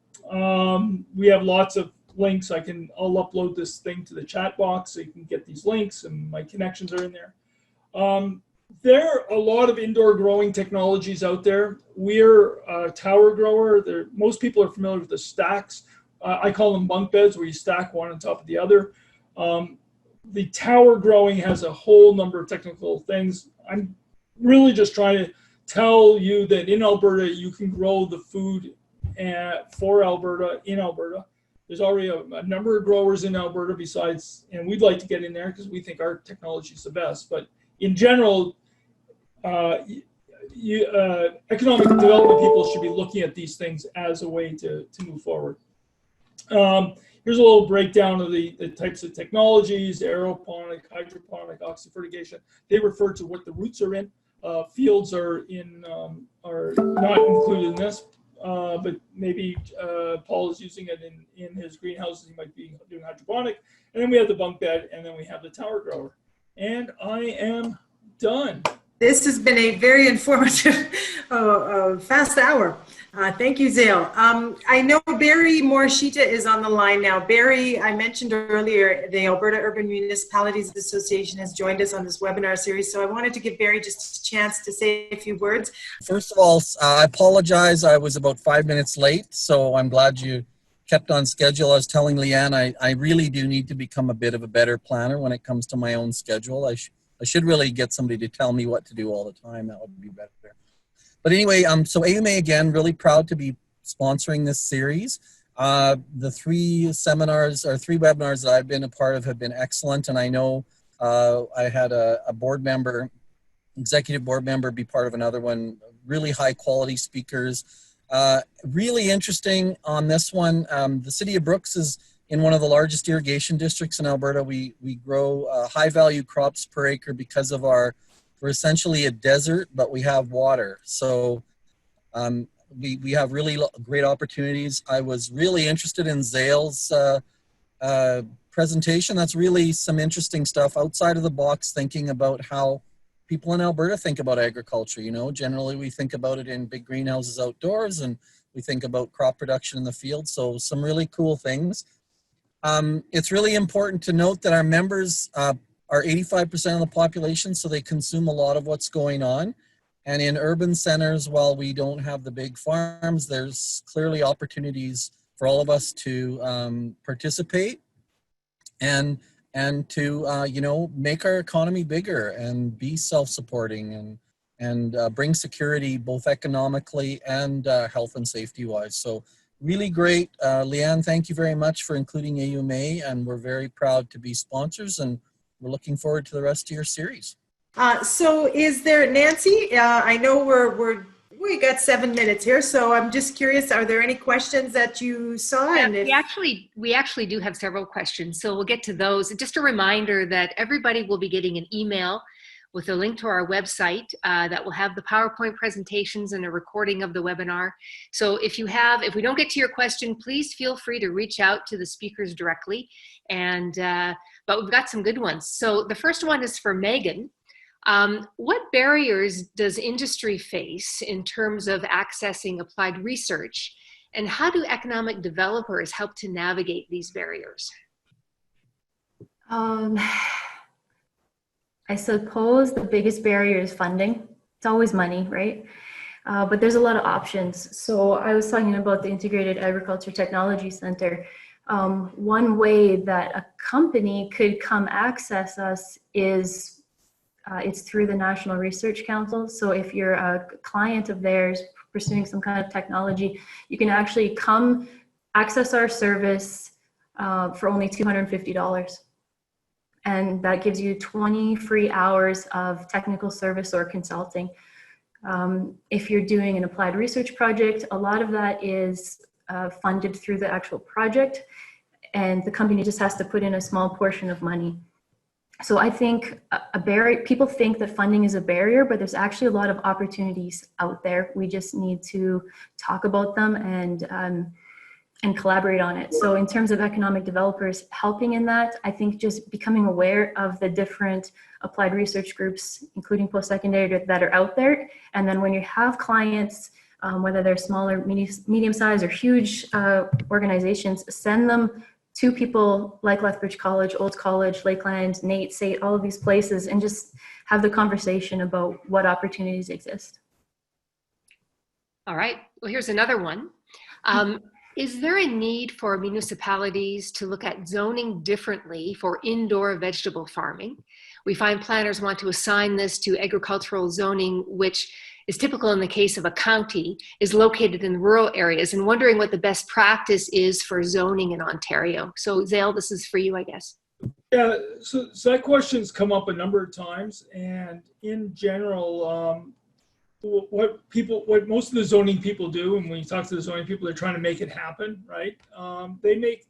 We have lots of links. I'll upload this thing to the chat box so you can get these links, and my connections are in there. There are a lot of indoor growing technologies out there. We're a tower grower. Most people are familiar with the stacks. I call them bunk beds, where you stack one on top of the other. The tower growing has a whole number of technical things. I'm really just trying to tell you that in Alberta, you can grow the food for Alberta in Alberta. There's already a number of growers in Alberta besides, and we'd like to get in there because we think our technology is the best. But in general, economic development people should be looking at these things as a way to move forward. Here's a little breakdown of the types of technologies: aeroponic, hydroponic, oxyfertigation. They refer to what the roots are in. Fields are not included in this, but maybe Paul is using it in his greenhouses. He might be doing hydroponic. And then we have the bunk bed, and then we have the tower grower. And I am done. This has been a very informative, fast hour. Thank you, Zale. I know Barry Morishita is on the line now. Barry, I mentioned earlier, the Alberta Urban Municipalities Association has joined us on this webinar series, so I wanted to give Barry just a chance to say a few words. First of all, I apologize. I was about 5 minutes late, so I'm glad you kept on schedule. I was telling Leanne, I really do need to become a bit of a better planner when it comes to my own schedule. I should really get somebody to tell me what to do all the time. That would be better. But anyway, so AUMA, again, really proud to be sponsoring this series. The 3 seminars or 3 webinars that I've been a part of have been excellent. And I know I had a board member, executive board member, be part of another one. Really high quality speakers. Really interesting on this one. The city of Brooks is in one of the largest irrigation districts in Alberta. We grow high value crops per acre because of we're essentially a desert, but we have water. So we have really great opportunities. I was really interested in Zale's presentation. That's really some interesting stuff outside of the box, thinking about how people in Alberta think about agriculture. Generally we think about it in big greenhouses outdoors, and we think about crop production in the field. So some really cool things. It's really important to note that our members are 85% of the population, so they consume a lot of what's going on. And in urban centers, while we don't have the big farms, there's clearly opportunities for all of us to participate and to make our economy bigger and be self-supporting and bring security both economically and health and safety wise. So really great. Leanne, thank you very much for including AUMA, and we're very proud to be sponsors, and we're looking forward to the rest of your series. So is there, Nancy, I know we got 7 minutes here, so I'm just curious, are there any questions that you saw? Yeah, And we actually do have several questions, so we'll get to those. Just a reminder that everybody will be getting an email with a link to our website that will have the PowerPoint presentations and a recording of the webinar. So if we don't get to your question, please feel free to reach out to the speakers directly. But we've got some good ones. So the first one is for Megan. What barriers does industry face in terms of accessing applied research, and how do economic developers help to navigate these barriers? I suppose the biggest barrier is funding. It's always money, right? But there's a lot of options. So I was talking about the Integrated Agriculture Technology Center. One way that a company could come access us is it's through the National Research Council. So if you're a client of theirs pursuing some kind of technology, you can actually come access our service for only $250. And that gives you 20 free hours of technical service or consulting. If you're doing an applied research project, a lot of that is funded through the actual project, and the company just has to put in a small portion of money. So I think a barrier, people think that funding is a barrier, but there's actually a lot of opportunities out there. We just need to talk about them and collaborate on it. So in terms of economic developers helping in that, I think just becoming aware of the different applied research groups, including post-secondary, that are out there. And then when you have clients, whether they're smaller, medium-sized or huge organizations, send them to people like Lethbridge College, Old College, Lakeland, Nate, SAIT, all of these places, and just have the conversation about what opportunities exist. All right, well, here's another one. Is there a need for municipalities to look at zoning differently for indoor vegetable farming? We find planners want to assign this to agricultural zoning, which is typical in the case of a county, is located in rural areas, and wondering what the best practice is for zoning in Ontario. So Zale, this is for you, I guess. Yeah, so that question's come up a number of times, and in general, what most of the zoning people do, and when you talk to the zoning people, they're trying to make it happen, right? They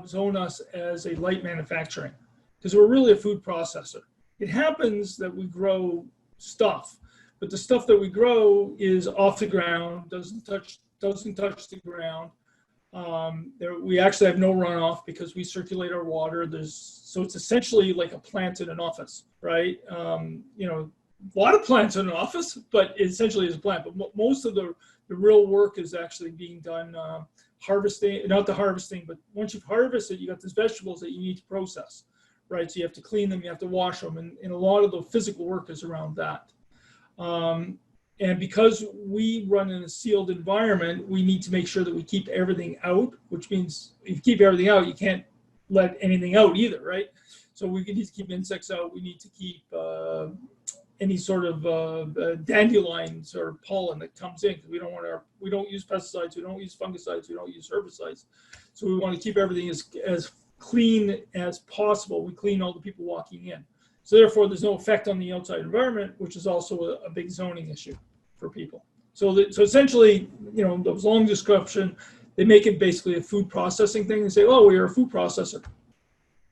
zone us as a light manufacturing because we're really a food processor. It happens that we grow stuff, but the stuff that we grow is off the ground, doesn't touch the ground. We actually have no runoff because we circulate our water. So it's essentially like a plant in an office, right? A lot of plants in an office, but it essentially is a plant. But most of the real work is actually being done harvesting, not the harvesting, but once you've harvested, you got these vegetables that you need to process, right? So you have to clean them, you have to wash them, and a lot of the physical work is around that. And because we run in a sealed environment, we need to make sure that we keep everything out, which means if you keep everything out, you can't let anything out either, right? So we need to keep insects out. We need to keep any sort of dandelions or pollen that comes in, because we don't use pesticides, we don't use fungicides, we don't use herbicides. So we want to keep everything as clean as possible. We clean all the people walking in. So therefore, there's no effect on the outside environment, which is also a big zoning issue for people. So essentially, those long description, they make it basically a food processing thing and say, oh, we are a food processor.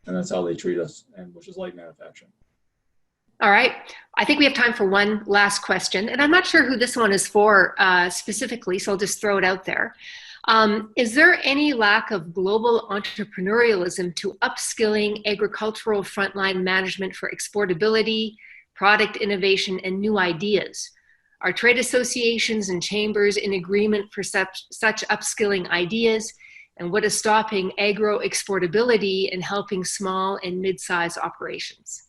And that's how they treat us, and which is light manufacturing. All right, I think we have time for one last question, and I'm not sure who this one is for specifically, so I'll just throw it out there. Is there any lack of global entrepreneurialism to upskilling agricultural frontline management for exportability, product innovation, and new ideas? Are trade associations and chambers in agreement for such upskilling ideas? And what is stopping agro exportability and helping small and mid-sized operations?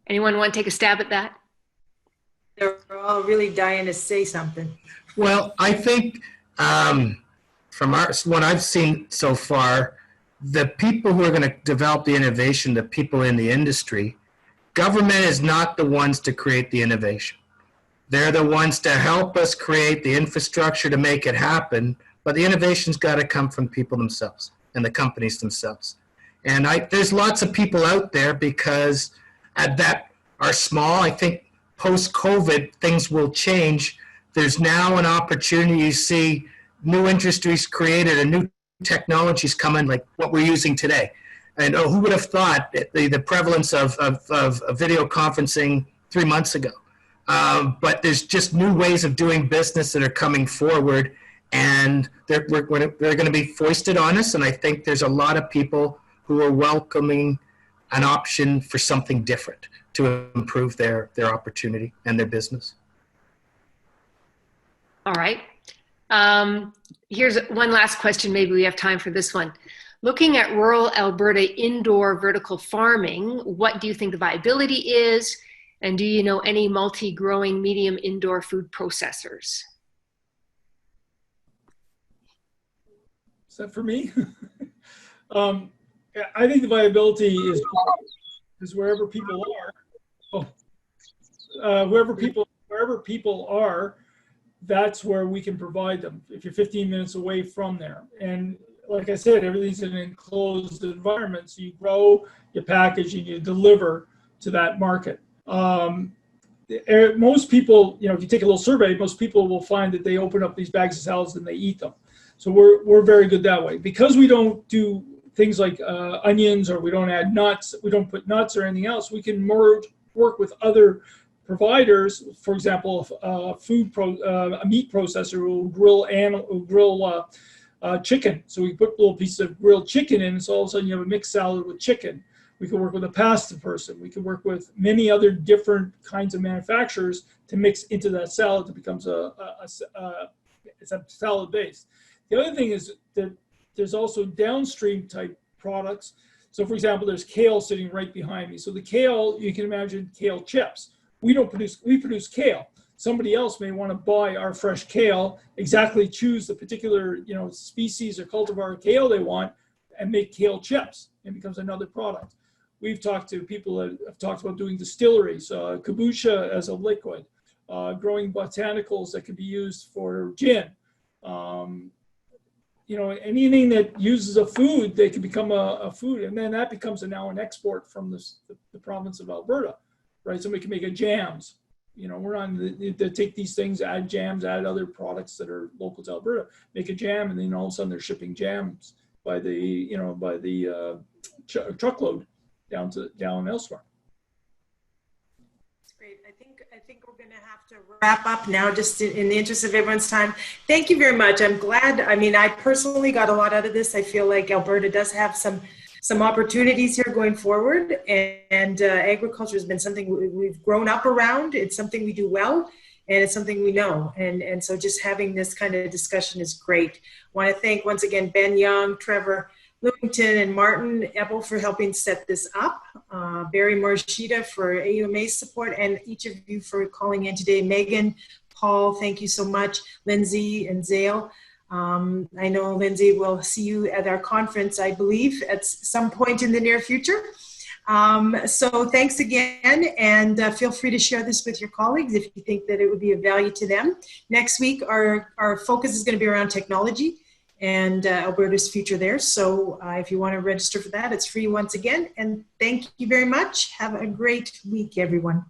Anyone want to take a stab at that? they're all really dying to say something. Well, I think from what I've seen so far, the people who are going to develop the innovation, the people in the industry, government is not the ones to create the innovation. They're the ones to help us create the infrastructure to make it happen, but the innovation's got to come from people themselves and the companies themselves. And there's lots of people out there because that are small. I think post-COVID, things will change. There's now an opportunity to see new industries created and new technologies coming, like what we're using today. And who would have thought the prevalence of video conferencing 3 months ago? But there's just new ways of doing business that are coming forward, and they're going to be foisted on us. And I think there's a lot of people who are welcoming an option for something different to improve their opportunity and their business. All right. Here's one last question. Maybe we have time for this one. Looking at rural Alberta indoor vertical farming, what do you think the viability is? And do you know any multi-growing medium indoor food processors? Is that for me? I think the viability is wherever people are. Wherever people are, that's where we can provide them. If you're 15 minutes away from there, and like I said, everything's in an enclosed environment, so you grow, you package, and you deliver to that market. Most people, if you take a little survey, most people will find that they open up these bags of salads and they eat them. So we're very good that way. Because we don't do things like onions, or we don't add nuts, we don't put nuts or anything else, we can work with other providers. For example, a meat processor will grill chicken. So we put little pieces of grilled chicken in, so all of a sudden you have a mixed salad with chicken. We can work with a pasta person. We can work with many other different kinds of manufacturers to mix into that salad that becomes it's a salad base. The other thing is that there's also downstream type products. So for example, there's kale sitting right behind me. So the kale, you can imagine kale chips. We produce kale. Somebody else may want to buy our fresh kale, exactly choose the particular species or cultivar of kale they want, and make kale chips. It becomes another product. We've talked to people that have talked about doing distilleries, kombucha as a liquid, growing botanicals that can be used for gin. Anything that uses a food, they can become a food, and then that becomes now an export from the province of Alberta, right? Somebody can make a jams. We're on to take these things, add jams, add other products that are local to Alberta, make a jam, and then all of a sudden they're shipping jams by the truckload down elsewhere. That's great. I think we're going to have to wrap up now, just in the interest of everyone's time. Thank you very much. I'm glad. I personally got a lot out of this. I feel like Alberta does have some opportunities here going forward, and agriculture has been something we've grown up around. It's something we do well, and it's something we know. And so just having this kind of discussion is great. I want to thank once again Ben Young, Trevor Lewington, and Martin Ebel for helping set this up, Barry Morishita for AUMA support, and each of you for calling in today. Megan, Paul, thank you so much. Lindsay and Zale. I know, Lindsay, we'll see you at our conference, I believe, at some point in the near future. So thanks again, and feel free to share this with your colleagues if you think that it would be of value to them. Next week, our focus is going to be around technology and Alberta's future there. So if you want to register for that, it's free once again. And thank you very much. Have a great week, everyone.